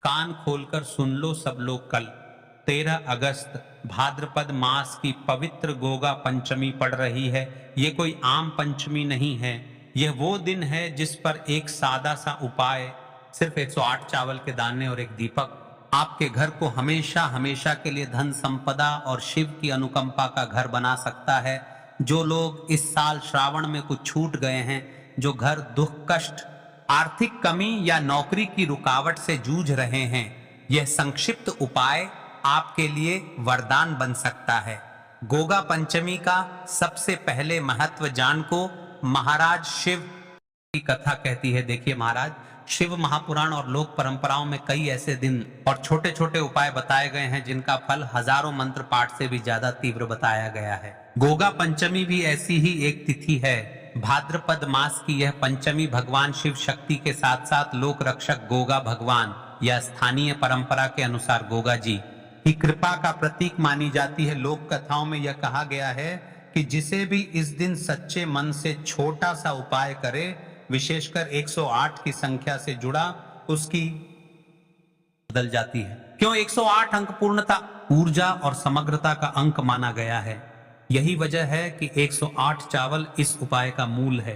कान खोलकर सुन लो सब लोग कल 13 अगस्त भाद्रपद मास की पवित्र गोगा पंचमी पड़ रही है। ये कोई आम पंचमी नहीं है, यह वो दिन है जिस पर एक सादा सा उपाय, सिर्फ 108 चावल के दाने और एक दीपक आपके घर को हमेशा हमेशा के लिए धन संपदा और शिव की अनुकंपा का घर बना सकता है। जो लोग इस साल श्रावण में कुछ छूट गए हैं, जो घर दुख कष्ट आर्थिक कमी या नौकरी की रुकावट से जूझ रहे हैं, यह संक्षिप्त उपाय आपके लिए वरदान बन सकता है। गोगा पंचमी का सबसे पहले महत्व जान को महाराज शिव की कथा कहती है। देखिए महाराज, शिव महापुराण और लोक परंपराओं में कई ऐसे दिन और छोटे छोटे उपाय बताए गए हैं जिनका फल हजारों मंत्र पाठ से भी ज्यादा तीव्र बताया गया है। गोगा पंचमी भी ऐसी ही एक तिथि है। भाद्रपद मास की यह पंचमी भगवान शिव शक्ति के साथ साथ लोक रक्षक गोगा भगवान या स्थानीय परंपरा के अनुसार गोगा जी की कृपा का प्रतीक मानी जाती है। लोक कथाओं में यह कहा गया है कि जिसे भी इस दिन सच्चे मन से छोटा सा उपाय करे, विशेषकर 108 की संख्या से जुड़ा, उसकी बदल जाती है। क्यों 108 अंक पूर्णता, ऊर्जा और समग्रता का अंक माना गया है। यही वजह है कि 108 चावल इस उपाय का मूल है।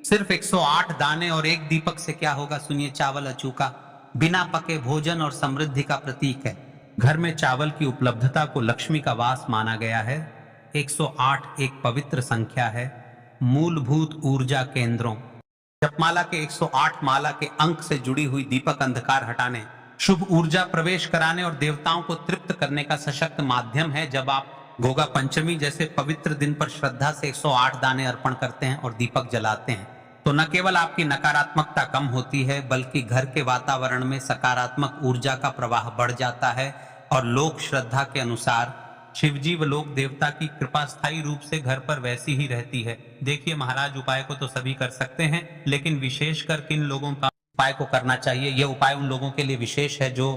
सिर्फ 108 दाने और एक दीपक से क्या होगा, सुनिए। चावल अचूका बिना पके भोजन और समृद्धि का प्रतीक है। घर में चावल की उपलब्धता को लक्ष्मी का वास माना गया है। 108 एक पवित्र संख्या है। मूलभूत ऊर्जा केंद्रों, जपमाला के 108 माला के अंक से जुड़ी हुई दीपक अंधकार हटाने, शुभ ऊर्जा प्रवेश कराने और देवताओं को तृप्त करने का सशक्त माध्यम है। जब आप गोगा पंचमी जैसे पवित्र दिन पर श्रद्धा से 108 दाने अर्पण करते हैं और दीपक जलाते हैं, तो न केवल आपकी नकारात्मकता कम होती है, बल्कि घर के वातावरण में सकारात्मक ऊर्जा का प्रवाह बढ़ जाता है और लोक श्रद्धा के अनुसार शिवजी व लोक देवता की कृपा स्थायी रूप से घर पर वैसी ही रहती है। देखिए महाराज, उपाय को तो सभी कर सकते हैं, लेकिन विशेषकर किन लोगों का उपाय को करना चाहिए। यह उपाय उन लोगों के लिए विशेष है जो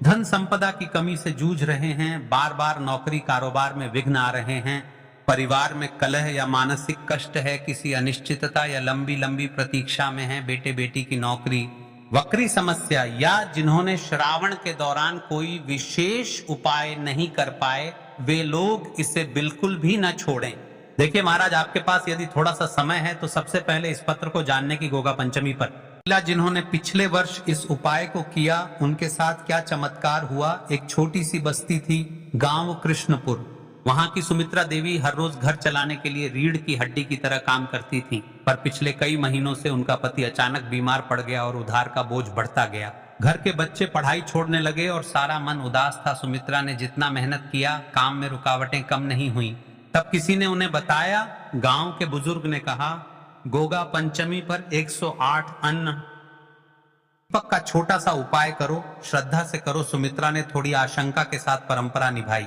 धन संपदा की कमी से जूझ रहे हैं, बार बार नौकरी कारोबार में विघ्न आ रहे हैं, परिवार में कलह या मानसिक कष्ट है, किसी अनिश्चितता या लंबी लंबी प्रतीक्षा में है, बेटे बेटी की नौकरी, वक्री समस्या, या जिन्होंने श्रावण के दौरान कोई विशेष उपाय नहीं कर पाए, वे लोग इसे बिल्कुल भी न छोड़ें। देखिए महाराज, आपके पास यदि थोड़ा सा समय है तो सबसे पहले इस पत्र को जानने की गोगा पंचमी पर जिन्होंने पिछले वर्ष इस उपाय को किया, उनके साथ क्या चमत्कार हुआ। एक छोटी सी बस्ती थी, गांव कृष्णपुर। वहां की सुमित्रा देवी हर रोज घर चलाने के लिए रीढ़ की हड्डी की तरह काम करती थी, पर पिछले कई महीनों से उनका पति अचानक बीमार पड़ गया और उधार का बोझ बढ़ता गया। घर के बच्चे पढ़ाई छोड़ने लगे और सारा मन उदास था। सुमित्रा ने जितना मेहनत किया, काम में रुकावटें कम नहीं हुई। तब किसी ने उन्हें बताया, गांव के बुजुर्ग ने कहा, गोगा पंचमी पर 108 अन्न दीपक का छोटा सा उपाय करो, श्रद्धा से करो। सुमित्रा ने थोड़ी आशंका के साथ परंपरा निभाई।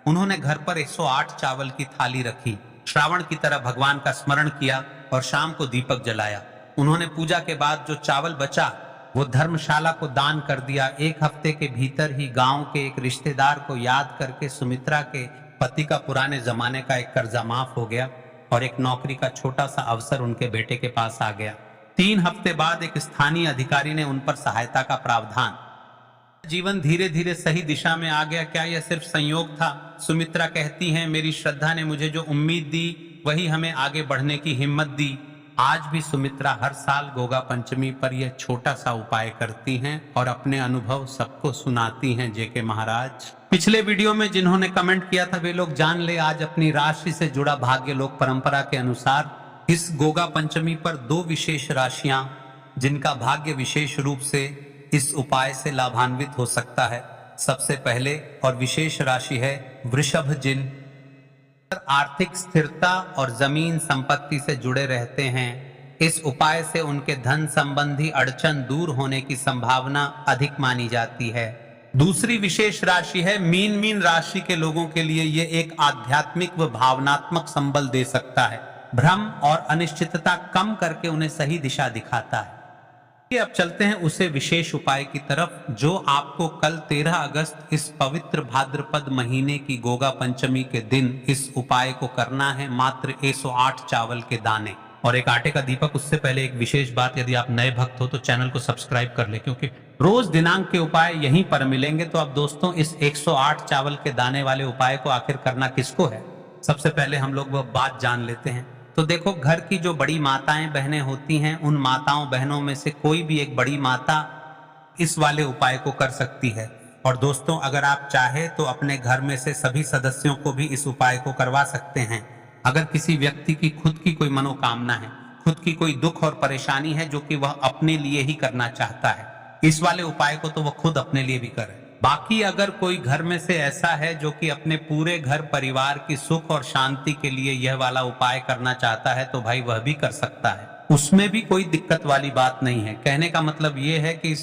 उन्होंने घर पर 108 चावल की थाली रखी, श्रावण की तरह भगवान का स्मरण किया और शाम को दीपक जलाया। उन्होंने पूजा के बाद जो चावल बचा वो धर्मशाला को दान कर दिया। एक हफ्ते के भीतर ही गांव के एक रिश्तेदार को याद करके सुमित्रा के पति का पुराने जमाने का एक कर्जा माफ हो गया और एक नौकरी का छोटा सा अवसर उनके बेटे के पास आ गया। 3 हफ्ते बाद एक स्थानीय अधिकारी ने उन पर सहायता का प्रावधान। जीवन धीरे धीरे सही दिशा में आ गया। क्या यह सिर्फ संयोग था? सुमित्रा कहती हैं, मेरी श्रद्धा ने मुझे जो उम्मीद दी वही हमें आगे बढ़ने की हिम्मत दी। आज भी सुमित्रा हर साल गोगा पंचमी पर यह छोटा सा उपाय करती हैं और अपने अनुभव सबको सुनाती हैं। जेके महाराज, पिछले वीडियो में जिन्होंने कमेंट किया था वे लोग जान ले आज अपनी राशि से जुड़ा भाग्य। लोक परंपरा के अनुसार इस गोगा पंचमी पर 2 विशेष राशियां जिनका भाग्य विशेष रूप से इस उपाय से लाभान्वित हो सकता है। सबसे पहले और विशेष राशि है वृषभ, जिन आर्थिक स्थिरता और जमीन संपत्ति से जुड़े रहते हैं। इस उपाय से उनके धन संबंधी अड़चन दूर होने की संभावना अधिक मानी जाती है। दूसरी विशेष राशि है मीन। मीन राशि के लोगों के लिए ये एक आध्यात्मिक व भावनात्मक संबल दे सकता है, भ्रम और अनिश्चितता कम करके उन्हें सही दिशा दिखाता है। अब चलते हैं उसे विशेष उपाय की तरफ जो आपको कल 13 अगस्त इस पवित्र भाद्रपद महीने की गोगा पंचमी के दिन इस उपाय को करना है। मात्र 108 चावल के दाने और एक आटे का दीपक। उससे पहले एक विशेष बात, यदि आप नए भक्त हो तो चैनल को सब्सक्राइब कर ले, क्योंकि रोज दिनांक के उपाय यहीं पर मिलेंगे। तो अब दोस्तों इस 108 चावल के दाने वाले उपाय को आखिर करना किसको है, सबसे पहले हम लोग वह बात जान लेते हैं। तो देखो, घर की जो बड़ी माताएं बहनें होती हैं, उन माताओं बहनों में से कोई भी एक बड़ी माता इस वाले उपाय को कर सकती है। और दोस्तों, अगर आप चाहे तो अपने घर में से सभी सदस्यों को भी इस उपाय को करवा सकते हैं। अगर किसी व्यक्ति की खुद की कोई मनोकामना है, खुद की कोई दुख और परेशानी है जो कि वह अपने लिए ही करना चाहता है, इस वाले उपाय को तो वह खुद अपने लिए भी करे। बाकी अगर कोई घर में से ऐसा है जो कि अपने पूरे घर परिवार की सुख और शांति के लिए यह वाला उपाय करना चाहता है, तो भाई वह भी कर सकता है, उसमें भी कोई दिक्कत वाली बात नहीं है। कहने का मतलब यह है कि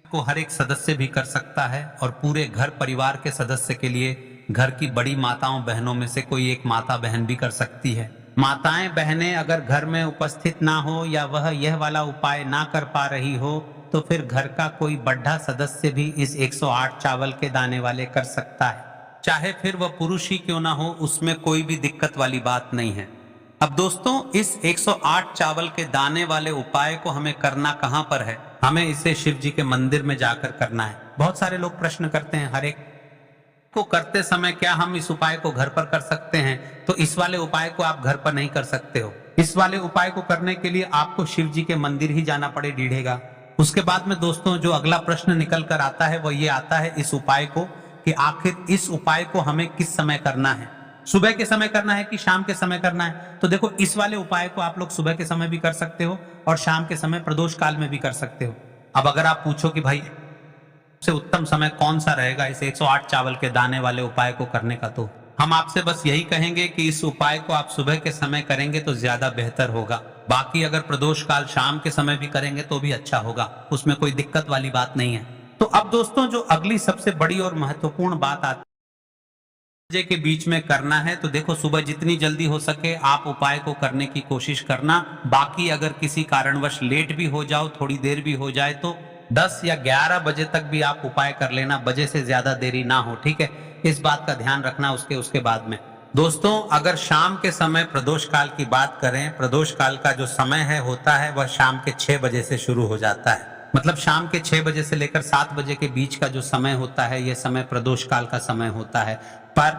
को हर एक सदस्य भी कर सकता है और पूरे घर परिवार के सदस्य के लिए घर की बड़ी माताओं बहनों में से कोई एक माता बहन भी कर सकती है। माताएं बहनें अगर घर में उपस्थित ना हो या वह यह वाला उपाय ना कर पा रही हो, तो फिर घर का कोई बड़ा सदस्य भी इस 108 चावल के दाने वाले कर सकता है, चाहे फिर वह पुरुष ही क्यों ना हो, उसमें कोई भी दिक्कत वाली बात नहीं है। अब दोस्तों, इस 108 चावल के दाने वाले उपाय को हमें करना कहां पर है? हमें इसे शिव जी के मंदिर में जाकर करना है। बहुत सारे लोग प्रश्न करते हैं, हर एक को करते समय क्या हम इस उपाय को घर पर कर सकते हैं? तो इस वाले उपाय को आप घर पर नहीं कर सकते हो। इस वाले उपाय को करने के लिए आपको शिव जी के मंदिर ही जाना पड़ेगा। उसके बाद में दोस्तों जो अगला प्रश्न निकल कर आता है वो ये आता है इस उपाय को, कि आखिर इस उपाय को हमें किस समय करना है, सुबह के समय करना है कि शाम के समय करना है? तो देखो, इस वाले उपाय को आप लोग सुबह के समय भी कर सकते हो और शाम के समय प्रदोष काल में भी कर सकते हो। अब अगर आप पूछो कि भाई सबसे उत्तम समय कौन सा रहेगा इस 108 चावल के दाने वाले उपाय को करने का, तो हम आपसे बस यही कहेंगे कि इस उपाय को आप सुबह के समय करेंगे तो ज्यादा बेहतर होगा। बाकी अगर प्रदोष काल शाम के समय भी करेंगे तो भी अच्छा होगा, उसमें कोई दिक्कत वाली बात नहीं है। तो अब दोस्तों जो अगली सबसे बड़ी और महत्वपूर्ण बात आती बजे के बीच में करना है, तो देखो सुबह जितनी जल्दी हो सके आप उपाय को करने की कोशिश करना। बाकी अगर किसी कारणवश लेट भी हो जाओ, थोड़ी देर भी हो जाए, तो 10 या 11 बजे तक भी आप उपाय कर लेना, बजे से ज्यादा देरी ना हो, ठीक है? इस बात का ध्यान रखना उसके बाद में। दोस्तों अगर शाम के समय प्रदोष काल की बात करें, प्रदोष काल का जो समय है होता है वह शाम के 6 बजे से शुरू हो जाता है। मतलब शाम के 6 बजे से लेकर 7 बजे के बीच का जो समय होता है, यह समय प्रदोष काल का समय होता है। पर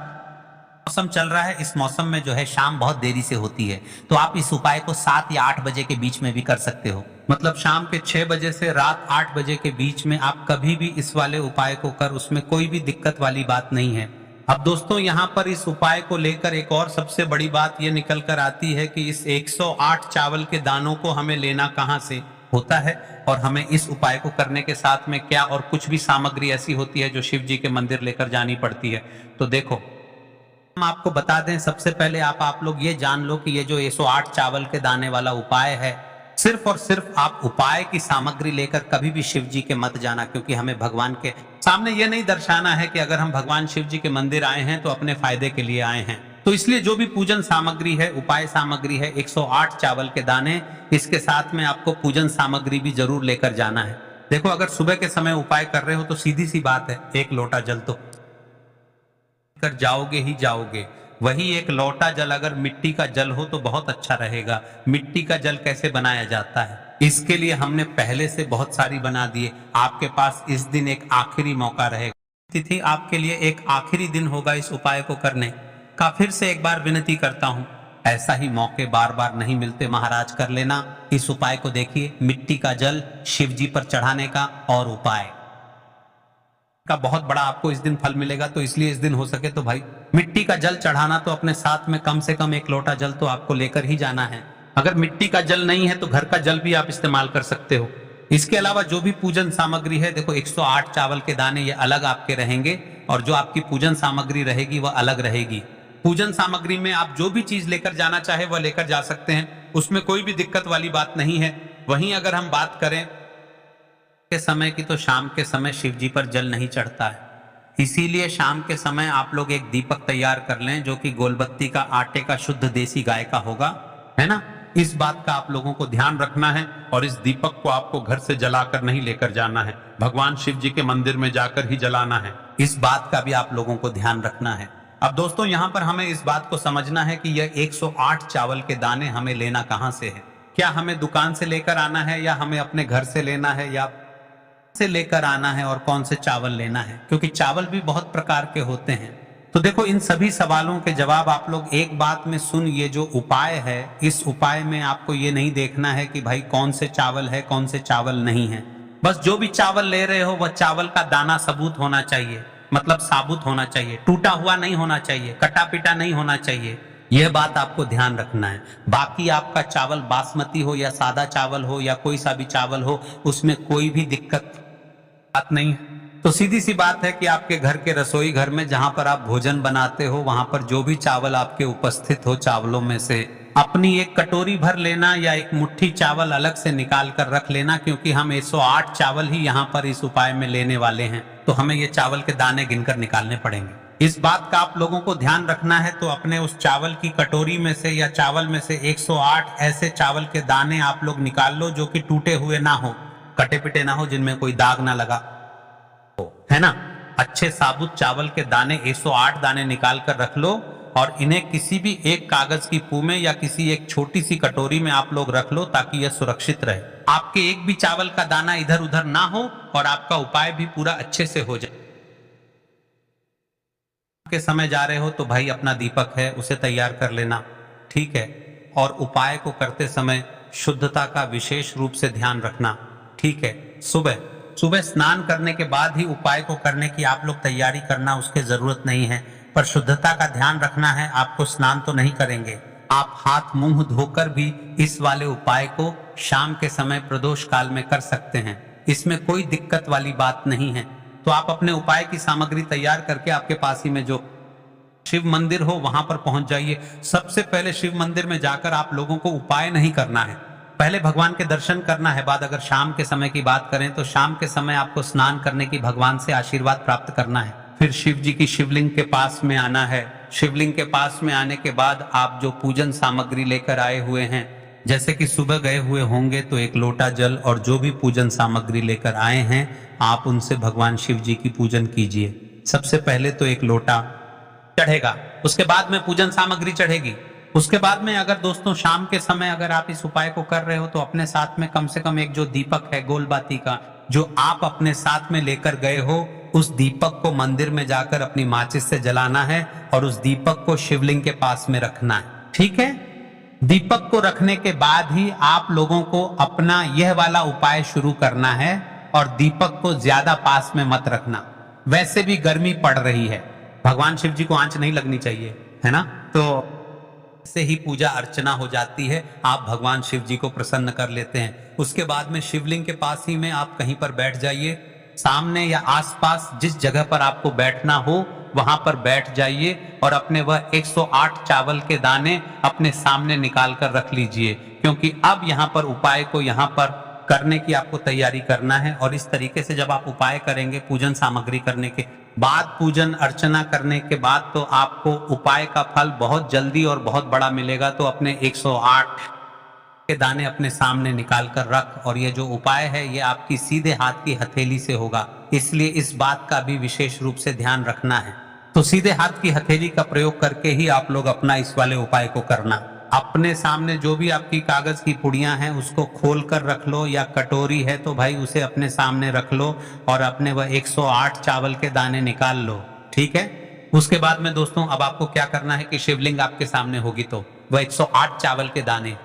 मौसम चल रहा है, इस मौसम में जो है शाम बहुत देरी से होती है, तो आप इस उपाय को 7 या 8 बजे के बीच में भी कर सकते हो। मतलब शाम के 6 बजे से रात 8 बजे के बीच में आप कभी भी इस वाले उपाय को कर, उसमें कोई भी दिक्कत वाली बात नहीं है। अब दोस्तों यहाँ पर इस उपाय को लेकर एक और सबसे बड़ी बात यह निकल कर आती है कि इस 108 चावल के दानों को हमें लेना कहाँ से होता है और हमें इस उपाय को करने के साथ में क्या और कुछ भी सामग्री ऐसी होती है जो शिव जी के मंदिर लेकर जानी पड़ती है। तो देखो हम आपको बता दें, सबसे पहले आप लोग ये जान लो कि ये जो 108 चावल के दाने वाला उपाय है, सिर्फ और सिर्फ आप उपाय की सामग्री लेकर कभी भी शिव जी के मत जाना, क्योंकि हमें भगवान के सामने ये नहीं दर्शाना है कि अगर हम भगवान शिव जी के मंदिर आए हैं तो अपने फायदे के लिए आए हैं। तो इसलिए जो भी पूजन सामग्री है, उपाय सामग्री है, 108 चावल के दाने, इसके साथ में आपको पूजन सामग्री भी जरूर लेकर जाना है। देखो अगर सुबह के समय उपाय कर रहे हो तो सीधी सी बात है, एक लोटा जल तो कर जाओगे ही जाओगे। वही एक लोटा जल अगर मिट्टी का जल हो तो बहुत अच्छा रहेगा। मिट्टी का जल कैसे बनाया जाता है, इसके लिए हमने पहले से बहुत सारी बना दिए। आपके पास इस दिन एक आखिरी मौका रहेगा, तिथि आपके लिए एक आखिरी दिन होगा इस उपाय को करने का। फिर से एक बार विनती करता हूं, ऐसा ही मौके बार बार नहीं मिलते महाराज, कर लेना इस उपाय को। देखिए मिट्टी का जल शिव जी पर चढ़ाने का और उपाय का बहुत बड़ा आपको इस दिन फल मिलेगा। तो इसलिए इस दिन हो सके तो भाई मिट्टी का जल चढ़ाना, तो अपने साथ में कम से कम एक लोटा जल तो आपको लेकर ही जाना है। अगर मिट्टी का जल नहीं है तो घर का जल भी आप इस्तेमाल कर सकते हो। इसके अलावा जो भी पूजन सामग्री है, देखो 108 चावल के दाने ये अलग आपके रहेंगे और जो आपकी पूजन सामग्री रहेगी वह अलग रहेगी। पूजन सामग्री में आप जो भी चीज लेकर जाना चाहे वह लेकर जा सकते हैं, उसमें कोई भी दिक्कत वाली बात नहीं है। वहीं अगर हम बात करें के समय की, तो शाम के समय शिव जी पर जल नहीं चढ़ता है, इसीलिए शाम के समय आप लोग एक दीपक तैयार कर लें जो कि गोलबत्ती का, आटे का, शुद्ध देसी गाय का होगा, है ना? इस बात का आप लोगों को ध्यान रखना है और इस दीपक को आपको घर से जलाकर नहीं लेकर जाना है, भगवान शिव जी के मंदिर में जाकर ही जलाना है। इस बात का भी आप लोगों को ध्यान रखना है। अब दोस्तों यहाँ पर हमें इस बात को समझना है कि यह 108 चावल के दाने हमें लेना कहाँ से है। क्या हमें दुकान से लेकर आना है या हमें अपने घर से लेना है, या से लेकर आना है और कौन से चावल लेना है, क्योंकि चावल भी बहुत प्रकार के होते हैं। तो देखो, इन सभी सवालों के जवाब आप लोग एक बात में सुन, ये जो उपाय है, इस उपाय में आपको ये नहीं देखना है कि भाई कौन से चावल है कौन से चावल नहीं है। बस जो भी चावल ले रहे हो वह चावल का दाना सबूत होना चाहिए, मतलब साबुत होना चाहिए, टूटा हुआ नहीं होना चाहिए, कटा पिटा नहीं होना चाहिए। यह बात आपको ध्यान रखना है। बाकी आपका चावल बासमती हो या सादा चावल हो या कोई सा भी चावल हो, उसमें कोई भी दिक्कत बात नहीं है। तो सीधी सी बात है कि आपके घर के रसोई घर में जहां पर आप भोजन बनाते हो, वहां पर जो भी चावल आपके उपस्थित हो, चावलों में से अपनी एक कटोरी भर लेना या एक मुट्ठी चावल अलग से निकाल कर रख लेना, क्योंकि हम 108 चावल ही यहाँ पर इस उपाय में लेने वाले हैं, तो हमें ये चावल के दाने गिनकर निकालने पड़ेंगे। इस बात का आप लोगों को ध्यान रखना है। तो अपने उस चावल की कटोरी में से या चावल में से 108 ऐसे चावल के दाने आप लोग निकाल लो जो कि टूटे हुए ना हो, कटे पिटे ना हो, जिनमें कोई दाग ना लगा है ना। अच्छे साबुत चावल के दाने 108 दाने निकाल कर रख लो और इन्हें किसी भी एक कागज की पू में या किसी एक छोटी सी कटोरी में आप लोग रख लो, ताकि यह सुरक्षित रहे। आपके एक भी चावल का दाना इधर उधर ना हो और आपका उपाय भी पूरा अच्छे से हो जाए। के समय जा रहे हो तो भाई अपना दीपक है उसे तैयार कर लेना, ठीक है। और उपाय को करते समय शुद्धता का विशेष रूप से ध्यान रखना, ठीक है। सुबह स्नान करने के बाद ही उपाय को करने की आप लोग तैयारी करना, उसकी जरूरत नहीं है, पर शुद्धता का ध्यान रखना है। आपको स्नान तो नहीं करेंगे, आप हाथ मुंह धोकर भी इस वाले उपाय को शाम के समय प्रदोष काल में कर सकते हैं। इसमें कोई दिक्कत वाली बात नहीं है। तो आप अपने उपाय की सामग्री तैयार करके आपके पास ही में जो शिव मंदिर हो वहां पर पहुंच जाइए। सबसे पहले शिव मंदिर में जाकर आप लोगों को उपाय नहीं करना है, पहले भगवान के दर्शन करना है। बाद अगर शाम के समय की बात करें तो शाम के समय आपको स्नान करने की भगवान से आशीर्वाद प्राप्त करना है। फिर शिव जी की शिवलिंग के पास में आना है। शिवलिंग के पास में आने के बाद आप जो पूजन सामग्री लेकर आए हुए हैं, जैसे कि सुबह गए हुए होंगे तो एक लोटा जल और जो भी पूजन सामग्री लेकर आए हैं आप उनसे भगवान शिव जी की पूजन कीजिए। सबसे पहले तो एक लोटा चढ़ेगा, उसके बाद में पूजन सामग्री चढ़ेगी। उसके बाद में अगर दोस्तों शाम के समय अगर आप इस उपाय को कर रहे हो तो अपने साथ में कम से कम एक जो दीपक है गोलबाती का, जो आप अपने साथ में लेकर गए हो, उस दीपक को मंदिर में जाकर अपनी माचिस से जलाना है और उस दीपक को शिवलिंग के पास में रखना है, ठीक है। दीपक को रखने के बाद ही आप लोगों को अपना यह वाला उपाय शुरू करना है और दीपक को ज्यादा पास में मत रखना। वैसे भी गर्मी पड़ रही है, भगवान शिव जी को आंच नहीं लगनी चाहिए, है ना। तो से ही पूजा अर्चना हो जाती है, आप भगवान शिव जी को प्रसन्न कर लेते हैं। उसके बाद में शिवलिंग के पास ही में आप कहीं पर बैठ जाइए, सामने या आसपास जिस जगह पर आपको बैठना हो वहां पर बैठ जाइए और अपने वह 108 चावल के दाने अपने सामने निकाल कर रख लीजिए, क्योंकि अब यहाँ पर उपाय को यहाँ पर करने की आपको तैयारी करना है। और इस तरीके से जब आप उपाय करेंगे पूजन सामग्री करने के बाद, पूजन अर्चना करने के बाद, तो आपको उपाय का फल बहुत जल्दी और बहुत बड़ा मिलेगा। तो अपने 108 के दाने अपने सामने निकाल कर रख, और ये जो उपाय है ये आपकी सीधे हाथ की हथेली से होगा, इसलिए इस बात का भी विशेष रूप से ध्यान रखना है। तो सीधे हाथ की हथेली का प्रयोग करके ही आप लोग अपना इस वाले उपाय को करना। अपने सामने जो भी आपकी कागज की पुड़ियां हैं उसको खोल कर रख लो, या कटोरी है तो भाई उसे अपने सामने रख लो और अपने वह 108 चावल के दाने निकाल लो, ठीक है। उसके बाद में दोस्तों अब आपको क्या करना है कि शिवलिंग आपके सामने होगी तो वह 108 चावल के दाने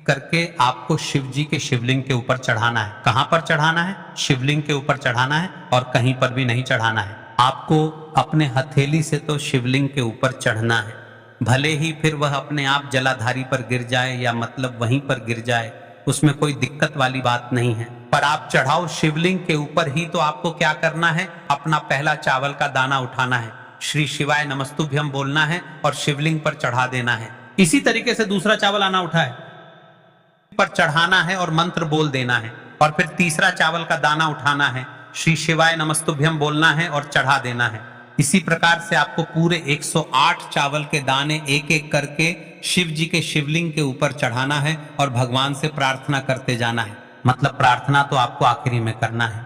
करके आपको शिव जी के शिवलिंग के ऊपर चढ़ाना है। कहां पर चढ़ाना है? शिवलिंग के ऊपर चढ़ाना है और कहीं पर भी नहीं चढ़ाना है। आपको अपने हथेली से तो शिवलिंग के ऊपर चढ़ना है, भले ही फिर वह अपने आप जलाधारी पर गिर जाए या मतलब वहीं पर गिर जाए, उसमें कोई दिक्कत वाली बात नहीं है, पर आप चढ़ाओ शिवलिंग के ऊपर ही। तो आपको क्या करना है, अपना पहला चावल का दाना उठाना है, श्री शिवाय नमस्तुभ्यम बोलना है और शिवलिंग पर चढ़ा देना है। इसी तरीके से दूसरा चावल आना उठाए पर चढ़ाना है और मंत्र बोल देना है, और फिर तीसरा चावल का दाना उठाना है, श्री शिवाय नमस्तुभ्यम बोलना है और चढ़ा देना है। इसी प्रकार से आपको पूरे 108 चावल के दाने एक एक करके शिव जी के शिवलिंग के ऊपर चढ़ाना है और भगवान से प्रार्थना करते जाना है। मतलब प्रार्थना तो आपको आखिरी में करना है,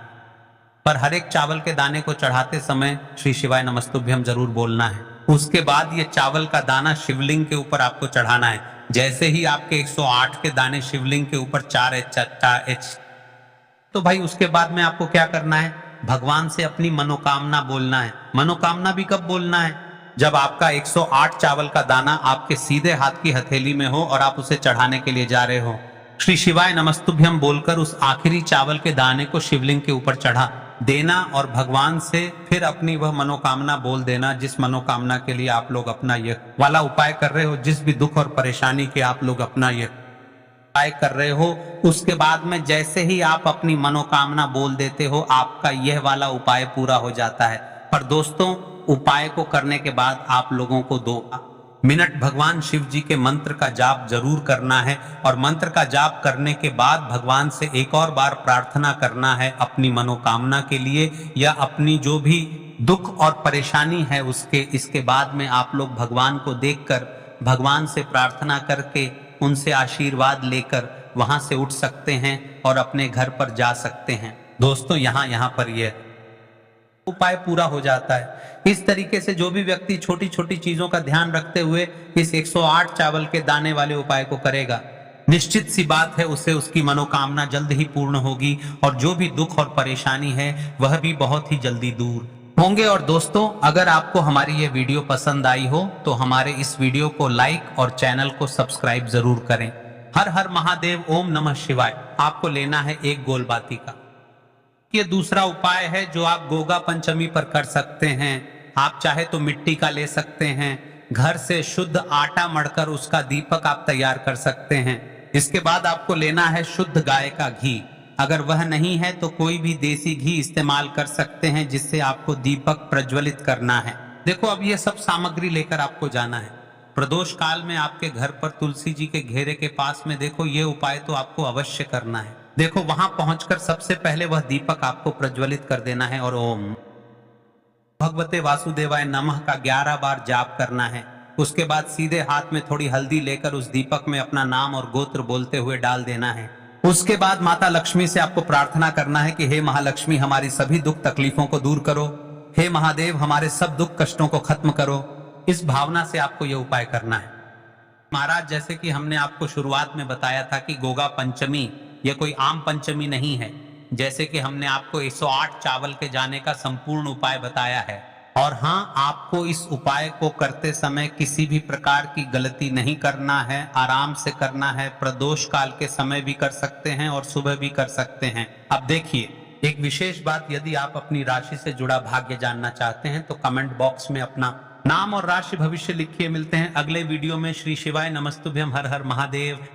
पर हर एक चावल के दाने को चढ़ाते समय श्री शिवाय नमस्तुभ्यम जरूर बोलना है। उसके बाद ये चावल का दाना शिवलिंग के ऊपर आपको चढ़ाना है। जैसे ही आपके 108 के दाने शिवलिंग के ऊपर तो भाई उसके बाद में आपको क्या करना है, भगवान से अपनी मनोकामना बोलना है। मनोकामना भी कब बोलना है, जब आपका 108 चावल का दाना आपके सीधे हाथ की हथेली में हो और आप उसे चढ़ाने के लिए जा रहे हो। श्री शिवाय नमस्तुभ्यम बोलकर उस आखिरी चावल के दाने को शिवलिंग के ऊपर चढ़ा देना और भगवान से फिर अपनी वह मनोकामना बोल देना, जिस मनोकामना के लिए आप लोग अपना यह वाला उपाय कर रहे हो, जिस भी दुख और परेशानी के आप लोग अपना यह उपाय कर रहे हो। उसके बाद में जैसे ही आप अपनी मनोकामना बोल देते हो, आपका यह वाला उपाय पूरा हो जाता है। पर दोस्तों, उपाय को करने के बाद आप लोगों को 2 मिनट भगवान शिव जी के मंत्र का जाप जरूर करना है और मंत्र का जाप करने के बाद भगवान से एक और बार प्रार्थना करना है अपनी मनोकामना के लिए या अपनी जो भी दुख और परेशानी है उसके। इसके बाद में आप लोग भगवान को देखकर भगवान से प्रार्थना करके उनसे आशीर्वाद लेकर वहां से उठ सकते हैं और अपने घर पर जा सकते हैं। दोस्तों, यहाँ पर यह उपाय पूरा हो जाता है। इस तरीके से जो भी व्यक्ति छोटी छोटी चीजों का ध्यान रखते हुए इस 108 चावल के दाने वाले उपाय को करेगा, निश्चित सी बात है उसे उसकी मनोकामना जल्द ही पूर्ण होगी और जो भी दुख और परेशानी है वह भी बहुत ही जल्दी दूर होंगे। और दोस्तों, अगर आपको हमारी ये वीडियो पसंद आई हो तो हमारे इस वीडियो को लाइक और चैनल को सब्सक्राइब जरूर करें। हर हर महादेव, ओम नमः शिवाय। आपको लेना है एक गोलबाती का। ये दूसरा उपाय है जो आप गोगा पंचमी पर कर सकते हैं। आप चाहे तो मिट्टी का ले सकते हैं, घर से शुद्ध आटा मढ़कर उसका दीपक आप तैयार कर सकते हैं। इसके बाद आपको लेना है शुद्ध गाय का घी। अगर वह नहीं है तो कोई भी देसी घी इस्तेमाल कर सकते हैं, जिससे आपको दीपक प्रज्वलित करना है। देखो, अब ये सब सामग्री लेकर आपको जाना है। प्रदोष काल में आपके घर पर तुलसी जी के घेरे के पास में देखो, ये उपाय तो आपको अवश्य करना है। देखो, वहां पहुंचकर सबसे पहले वह दीपक आपको प्रज्वलित कर देना है और ओम भगवते वासुदेवाय नमः का 11 बार जाप करना है। उसके बाद सीधे हाथ में थोड़ी हल्दी लेकर उस दीपक में अपना नाम और गोत्र बोलते हुए डाल देना है। उसके बाद माता लक्ष्मी से आपको प्रार्थना करना है कि हे महालक्ष्मी, हमारी सभी दुख तकलीफों को दूर करो। हे महादेव, हमारे सब दुख कष्टों को खत्म करो। इस भावना से आपको यह उपाय करना है। महाराज, जैसे कि हमने आपको शुरुआत में बताया था कि गोगा पंचमी यह कोई आम पंचमी नहीं है। जैसे कि हमने आपको 108 चावल के जाने का संपूर्ण उपाय बताया है। और हाँ, आपको इस उपाय को करते समय किसी भी प्रकार की गलती नहीं करना है, आराम से करना है। प्रदोष काल के समय भी कर सकते हैं और सुबह भी कर सकते हैं। अब देखिए, एक विशेष बात, यदि आप अपनी राशि से जुड़ा भाग्य जानना चाहते हैं तो कमेंट बॉक्स में अपना नाम और राशि भविष्य लिखिए। मिलते हैं अगले वीडियो में। श्री शिवाय नमस्तुभ्यम। हर हर महादेव।